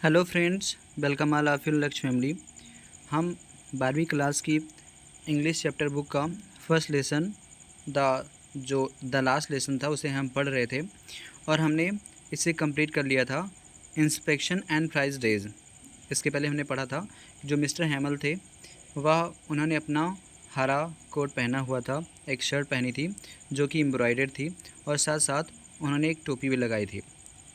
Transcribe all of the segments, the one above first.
Hello friends, welcome all of you लक्ष्य family. हम 12वीं क्लास की इंग्लिश चैप्टर बुक का first lesson the last lesson था उसे हम पढ़ रहे थे और हमने इसे कंप्लीट कर लिया था। Inspection and price days. इसके पहले हमने पढ़ा था जो मिस्टर हैमल थे वह उन्होंने अपना हरा कोट पहना हुआ था, एक शर्ट पहनी थी जो कि एम्ब्रॉयडर्ड थी और साथ साथ उन्होंने एक टोपी भी लगाई थी।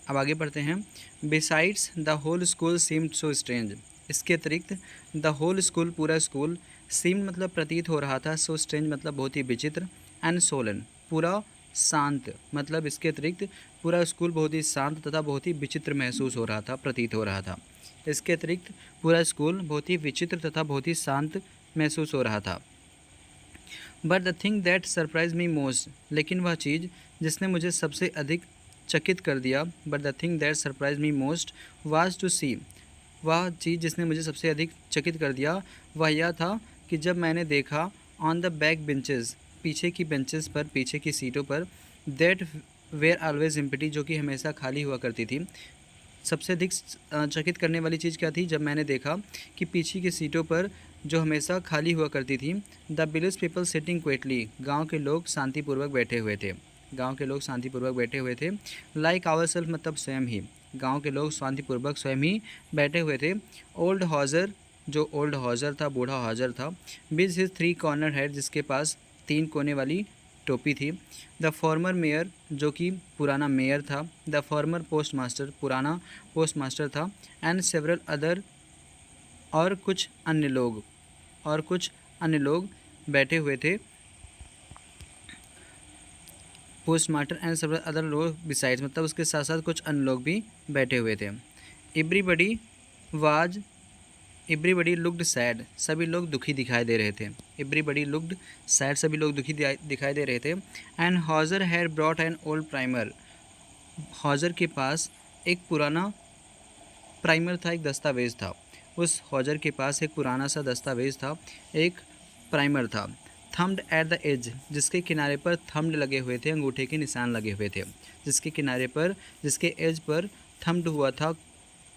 अब आगे बढ़ते हैं। Besides the whole school seemed so strange. इसके अतिरिक्त द होल स्कूल, पूरा स्कूल, सीम्ड मतलब प्रतीत हो रहा था, सो स्ट्रेंज मतलब बहुत ही विचित्र, एंड सोलन पूरा शांत मतलब इसके अतिरिक्त पूरा स्कूल बहुत ही शांत तथा बहुत ही विचित्र महसूस हो रहा था, प्रतीत हो रहा था। इसके अतिरिक्त पूरा स्कूल बहुत ही विचित्र तथा बहुत ही शांत महसूस हो रहा था। But the thing that surprise me most, लेकिन वह चीज़ जिसने मुझे सबसे अधिक चकित कर दिया, but the thing that surprise me most was to see, वह चीज़ जिसने मुझे सबसे अधिक चकित कर दिया वह यह था कि जब मैंने देखा ऑन द बैक बेंचेस, पीछे की बेंचेस पर, पीछे की सीटों पर, दैट वेयर ऑलवेज एम्प्टी, जो कि हमेशा खाली हुआ करती थी। सबसे अधिक चकित करने वाली चीज़ क्या थी? जब मैंने देखा कि पीछे की सीटों पर जो हमेशा खाली हुआ करती थी, द विलेज पीपल सिटिंग क्वेटली, गांव के लोग शांतिपूर्वक बैठे हुए थे। गांव के लोग शांतिपूर्वक बैठे हुए थे। लाइक आवर सेल्फ मतलब स्वयं ही, गांव के लोग शांतिपूर्वक स्वयं ही बैठे हुए थे। ओल्ड हॉजर, जो ओल्ड हॉजर था, बूढ़ा हॉजर था, विद हिज 3 कॉर्नर हेड, जिसके पास 3 कोने वाली टोपी थी। द फॉर्मर मेयर, जो कि पुराना मेयर था। द फॉर्मर पोस्ट मास्टर, पुराना पोस्ट मास्टर था। एंड सेवरल अदर, और कुछ अन्य लोग, और कुछ अन्य लोग बैठे हुए थे। Post master and several other लोग बिसाइड्स मतलब उसके साथ साथ कुछ अन्य लोग भी बैठे हुए थे। Everybody was, everybody looked sad, सभी लोग दुखी दिखाई दे रहे थे। एवरीबडी लुक्ड सैड, सभी लोग दुखी दिखाई दे रहे थे। And Hauser had brought an old primer, Hauser के पास एक पुराना प्राइमर था, एक दस्तावेज़ था। उस हॉजर के पास एक पुराना सा दस्तावेज़ था, एक प्राइमर था। थम्ड एट द एज, जिसके किनारे पर थम्ड लगे हुए थे, अंगूठे के निशान लगे हुए थे। जिसके किनारे पर, जिसके एज पर थम्ड हुआ था,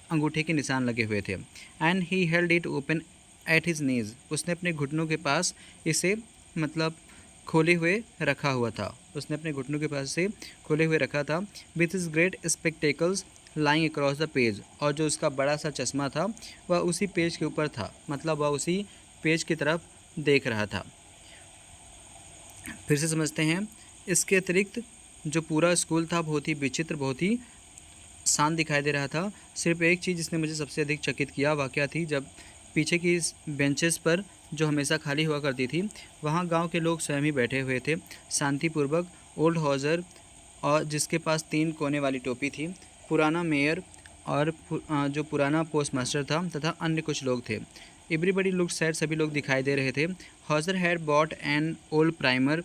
अंगूठे के निशान लगे हुए थे। And he held it open at his knees, उसने अपने घुटनों के पास इसे मतलब खोले हुए रखा हुआ था। उसने अपने घुटनों के पास से खोले हुए रखा था। With his great spectacles lying across the page, और जो उसका बड़ा सा चश्मा था वह उसी पेज के ऊपर था, मतलब वह उसी पेज की तरफ देख रहा था। फिर से समझते हैं। इसके अतिरिक्त जो पूरा स्कूल था बहुत ही विचित्र, बहुत ही शांत दिखाई दे रहा था। सिर्फ एक चीज़ जिसने मुझे सबसे अधिक चकित किया वह क्या थी? जब पीछे की बेंचेस पर जो हमेशा खाली हुआ करती थी वहाँ गांव के लोग स्वयं ही बैठे हुए थे शांतिपूर्वक। ओल्ड हॉजर, और जिसके पास 3 कोने वाली टोपी थी, पुराना मेयर, और जो पुराना पोस्ट मास्टर था, तथा अन्य कुछ लोग थे। एवरीबडी लुक सैड, सभी लोग दिखाई दे रहे थे। Hauser had bought an old primer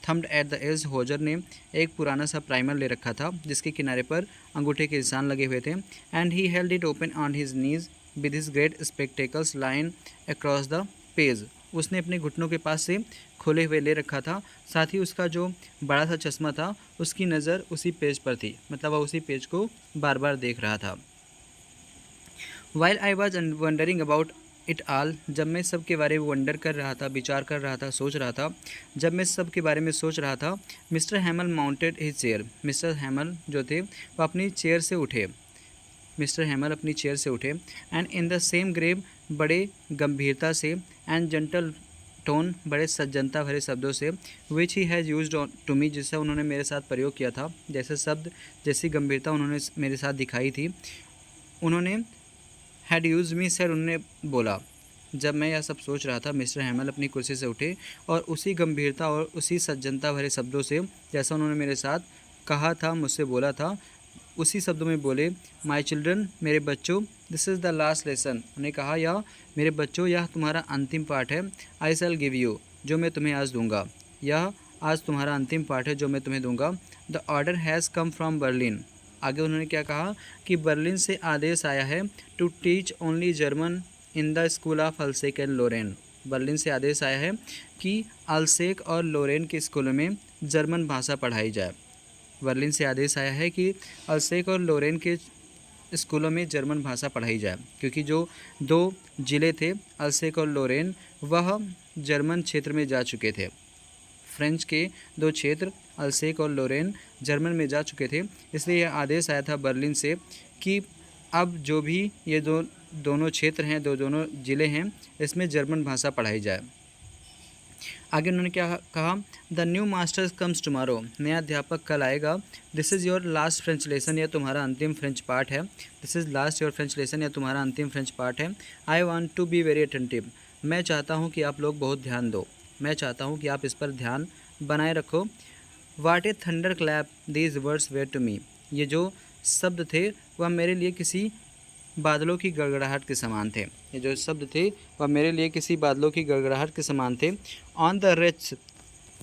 thumbed at the edge, Hauser ने एक पुराना सा प्राइमर ले रखा था जिसके किनारे पर अंगूठे के निशान लगे हुए थे। And he held it open on his knees with his great spectacles line across the page, उसने अपने घुटनों के पास से खोले हुए ले रखा था। साथ ही उसका जो बड़ा सा चश्मा था उसकी नज़र उसी पेज पर थी, मतलब वह उसी पेज को बार बार देख रहा था। While I was wondering about it all, जब मैं सब के बारे में वंडर कर रहा था, विचार कर रहा था, सोच रहा था, जब मैं सब के बारे में सोच रहा था, mister हैमल mounted his chair, mister हैमल जो थे वह अपनी चेयर से उठे। मिस्टर हैमल अपनी चेयर से उठे। And in the same grave, बड़े गंभीरता से, एंड जेंटल टोन, बड़े सज्जनता भरे शब्दों से, which he has use to me, जिससे उन्होंने मेरे साथ प्रयोग किया था, जैसे शब्द, जैसी गंभीरता उन्होंने मेरे साथ दिखाई थी, उन्होंने हैड यूज मी सर, उन्होंने बोला। जब मैं यह सब सोच रहा था मिस्टर हैमल अपनी कुर्सी से उठे और उसी गंभीरता और उसी सज्जनता भरे शब्दों से, जैसा उन्होंने मेरे साथ कहा था, मुझसे बोला था, उसी शब्दों में बोले। माई चिल्ड्रन, मेरे बच्चों, this is the last lesson, उन्होंने कहा यह मेरे बच्चों यह तुम्हारा अंतिम पाठ है। आई शैल गिव यू, जो मैं तुम्हें आज दूंगा, यह आज तुम्हारा अंतिम पाठ है जो मैं तुम्हें दूंगा। The order has come from Berlin, आगे उन्होंने क्या कहा कि बर्लिन से आदेश आया है, to teach only German in the school of Alsace and Lorraine, Berlin से आदेश आया है कि अल्सेक और लोरेन के स्कूलों में जर्मन भाषा पढ़ाई जाए। बर्लिन से आदेश आया है कि अल्सेक और लोरेन के स्कूलों में जर्मन भाषा पढ़ाई जाए, क्योंकि जो 2 ज़िले थे अल्सेक और लोरेन वह जर्मन क्षेत्र में जा चुके थे। फ्रेंच के 2 क्षेत्र अल्सेक और लोरेन जर्मन में जा चुके थे, इसलिए यह आदेश आया था बर्लिन से कि अब जो भी ये दोनों क्षेत्र हैं, दोनों ज़िले हैं, इसमें जर्मन भाषा पढ़ाई जाए। आगे उन्होंने क्या कहा, the new master comes tomorrow, नया अध्यापक कल आएगा। This is your last French lesson, यह तुम्हारा अंतिम फ्रेंच पाठ है। This is last your French lesson, यह तुम्हारा अंतिम फ्रेंच पाठ है। I want to be very attentive, मैं चाहता हूँ कि आप लोग बहुत ध्यान दो, मैं चाहता हूँ कि आप इस पर ध्यान बनाए रखो। What a thunderclap these words were to me, ये जो शब्द थे वह मेरे लिए किसी बादलों की गड़गड़ाहट के समान थे। ये जो शब्द थे वह मेरे लिए किसी बादलों की गड़गड़ाहट के समान थे। On the wretch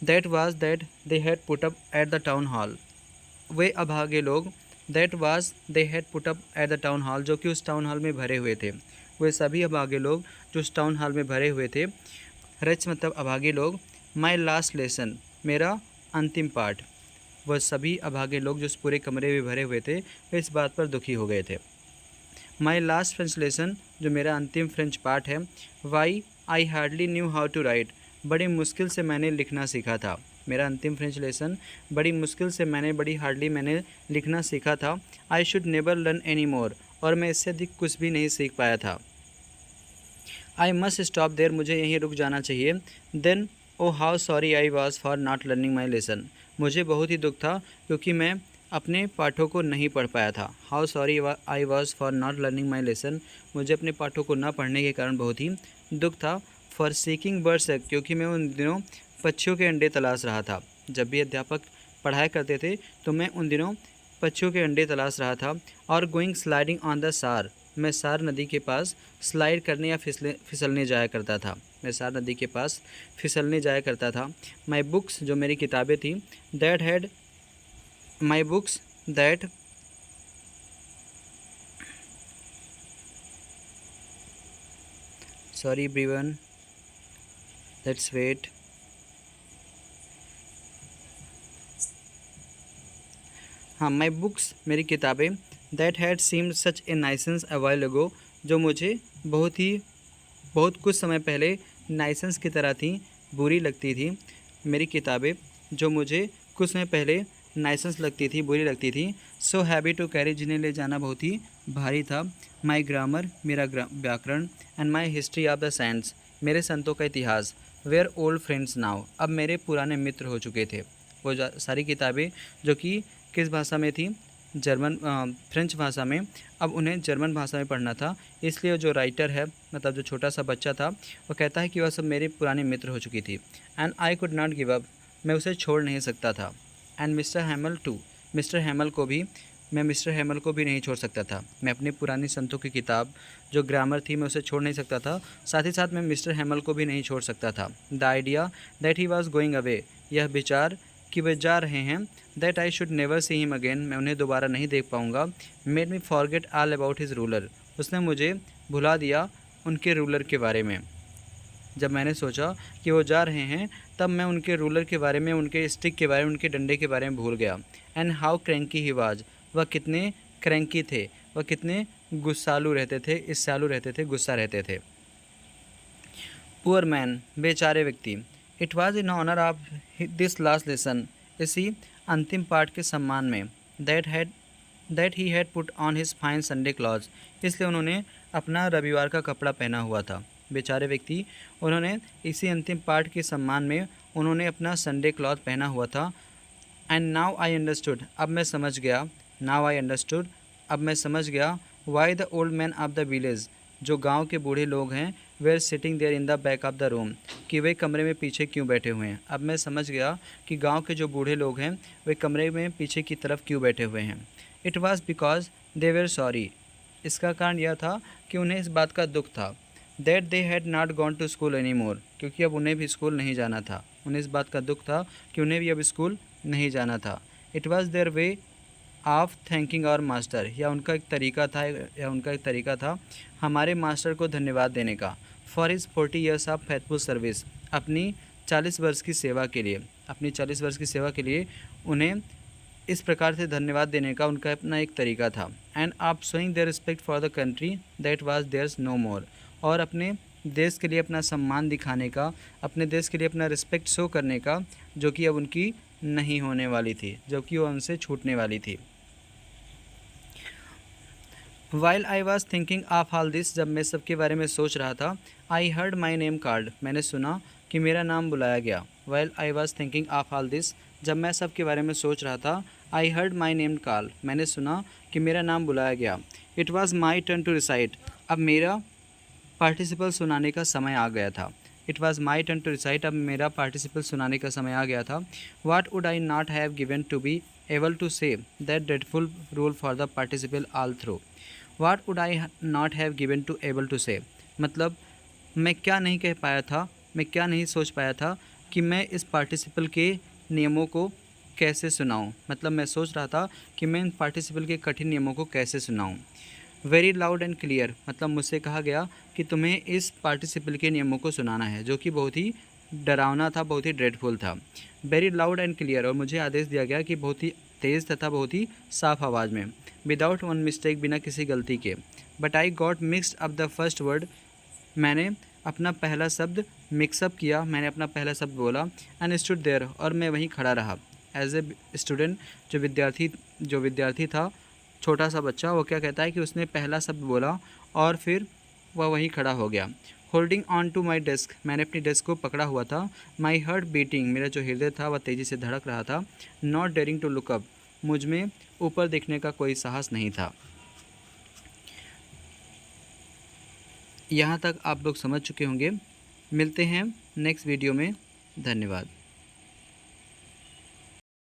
that was that they had put up at the town hall, वे अभागे लोग, that was they had put up at the town hall, जो कि उस टाउन हॉल में भरे हुए थे। वे सभी अभागे लोग जो उस टाउन हॉल में भरे हुए थे। रिच मतलब अभागे लोग। माई लास्ट लेसन, मेरा अंतिम पाठ। वह सभी अभागे लोग जो उस पूरे कमरे में भरे हुए थे वे इस बात पर दुखी हो गए थे। माई लास्ट फ्रेंच लेसन, जो मेरा अंतिम फ्रेंच पाठ है। Why I hardly knew how to write, बड़ी मुश्किल से मैंने लिखना सीखा था। मेरा अंतिम फ्रेंच लेसन, बड़ी मुश्किल से मैंने लिखना सीखा था। I should never learn any more, और मैं इससे अधिक कुछ भी नहीं सीख पाया था। आई मस्ट स्टॉप देयर, मुझे यहीं रुक जाना चाहिए। Then oh how sorry I was for not learning my lesson, मुझे बहुत ही दुख था क्योंकि मैं अपने पाठों को नहीं पढ़ पाया था। How sorry I was for not learning my lesson, मुझे अपने पाठों को न पढ़ने के कारण बहुत ही दुख था। फॉर सीकिंग बर्ड्स एग, क्योंकि मैं उन दिनों पक्षियों के अंडे तलाश रहा था। जब भी अध्यापक पढ़ाया करते थे तो मैं उन दिनों पक्षियों के अंडे तलाश रहा था। और गोइंग स्लाइडिंग ऑन द सार, मैं सार नदी के पास स्लाइड करने या फिसलने जाया करता था। मैं सार नदी के पास फिसलने जाया करता था। माई बुक्स, जो मेरी किताबें थी, that had my books that sorry everyone, let's wait. हाँ, माई बुक्स, मेरी किताबें, that had seemed such a nuisance a while ago, जो मुझे बहुत कुछ समय पहले नाइसेंस की तरह थी, बुरी लगती थी। मेरी किताबें जो मुझे कुछ समय पहले नाइसेंस लगती थी, बुरी लगती थी। सो हैवी टू कैरी, जिन्हें ले जाना बहुत ही भारी था। माई ग्रामर, मेरा व्याकरण। And my history of the science, मेरे संतों का इतिहास। वेयर ओल्ड फ्रेंड्स नाउ, अब मेरे पुराने मित्र हो चुके थे। वो सारी किताबें जो कि किस भाषा में थी, फ्रेंच भाषा में, अब उन्हें जर्मन भाषा में पढ़ना था। इसलिए जो राइटर है, मतलब जो छोटा सा बच्चा था, वो कहता है कि वह सब मेरे पुराने मित्र हो चुकी थी। And I could not give up, मैं उसे छोड़ नहीं सकता था। And Mister Hamel too, Mister Hamel को भी, मैं मिस्टर हैमल को भी नहीं छोड़ सकता था। मैं अपनी पुरानी संतों की किताब जो ग्रामर थी, मैं उसे छोड़ नहीं सकता था। साथ ही साथ मैं मिस्टर हैमल को भी नहीं छोड़ सकता था। The idea that he was going away, यह विचार कि वे जा रहे हैं। That I should never see him again, मैं उन्हें दोबारा नहीं देख पाऊँगा। Made me forget all about his ruler, उसने मुझे भुला दिया उनके रूलर के बारे में। जब मैंने सोचा कि वो जा रहे हैं, तब मैं उनके रूलर के बारे में, उनके स्टिक के बारे में, उनके डंडे के बारे में भूल गया। And how cranky he was, वह कितने क्रैंकी थे, वह कितने गुस्सालू रहते थे, ईर्ष्यालु रहते थे, गुस्सा रहते थे। पुअर मैन, बेचारे व्यक्ति। It was in honour of this last lesson, इसी अंतिम पाठ के सम्मान में। That he had put on his fine Sunday clothes, इसलिए उन्होंने अपना रविवार का कपड़ा पहना हुआ था। बेचारे व्यक्ति, उन्होंने इसी अंतिम पाठ के सम्मान में उन्होंने अपना संडे क्लॉथ पहना हुआ था। एंड नाउ आई अंडरस्टूड, अब मैं समझ गया। नाउ आई अंडरस्टूड, अब मैं समझ गया। Why the old man of the village, जो गांव के बूढ़े लोग हैं, were sitting there in the back of the room, कि वे कमरे में पीछे क्यों बैठे हुए हैं। अब मैं समझ गया कि गांव के जो बूढ़े लोग हैं वे कमरे में पीछे की तरफ क्यों बैठे हुए हैं। It was because they were sorry, इसका कारण यह था कि उन्हें इस बात का दुख था। That they had not gone to school any more, क्योंकि अब उन्हें भी स्कूल नहीं जाना था। उन्हें इस बात का दुख था कि उन्हें भी अब स्कूल नहीं जाना था। It was their way of thanking our master, या उनका एक तरीका था हमारे मास्टर को धन्यवाद देने का। For his 40 years of faithful service, अपनी 40 वर्ष की सेवा के लिए, अपनी 40 वर्ष की सेवा के लिए उन्हें इस प्रकार से धन्यवाद देने का उनका अपना एक तरीका था। एंड आप showing their respect for the country that was theirs no more, और अपने देश के लिए अपना सम्मान दिखाने का, अपने देश के लिए अपना रिस्पेक्ट शो करने का, जो कि अब उनकी नहीं होने वाली थी, जो कि वो उनसे छूटने वाली थी। While I was thinking of all this, जब मैं सबके बारे में सोच रहा था, I heard my name called, मैंने सुना कि मेरा नाम बुलाया गया। While I was thinking of all this, जब मैं सबके बारे में सोच रहा था, I heard my name call, मैंने सुना कि मेरा नाम बुलाया गया। It was my turn to recite, अब मेरा पार्टिसिपल सुनाने का समय आ गया था। It was my turn to recite, अब मेरा पार्टिसिपल सुनाने का समय आ गया था। What would I not have given to be able to say that dreadful rule for the participle all through. What would I not have given to able to say, मतलब मैं क्या नहीं कह पाया था, मैं क्या नहीं सोच पाया था कि मैं इस पार्टिसिपल के नियमों को कैसे सुनाऊं। मतलब मैं सोच रहा था कि मैं इन पार्टिसिपल के कठिन नियमों को कैसे सुनाऊं। वेरी लाउड एंड क्लियर, मतलब मुझसे कहा गया कि तुम्हें इस पार्टिसिपल के नियमों को सुनाना है, जो कि बहुत ही डरावना था, बहुत ही ड्रेडफुल था। वेरी लाउड एंड क्लियर, और मुझे आदेश दिया गया कि बहुत ही तेज़ तथा बहुत ही साफ आवाज़ में, विदाउट वन मिस्टेक, बिना किसी गलती के। But I got mixed up the first word, मैंने अपना पहला शब्द मिक्सअप किया, मैंने अपना पहला शब्द बोला। एंड स्टूड देयर, और मैं वहीं खड़ा रहा। एज ए स्टूडेंट, जो विद्यार्थी था, छोटा सा बच्चा, वो क्या कहता है कि उसने पहला शब्द बोला और फिर वह वहीं खड़ा हो गया। Holding on to my desk, मैंने अपनी डेस्क को पकड़ा हुआ था। माई हार्ट बीटिंग, मेरा जो हृदय था वह तेज़ी से धड़क रहा था। Not daring to look up, मुझ में ऊपर देखने का कोई साहस नहीं था। यहाँ तक आप लोग समझ चुके होंगे। मिलते हैं नेक्स्ट वीडियो में। धन्यवाद।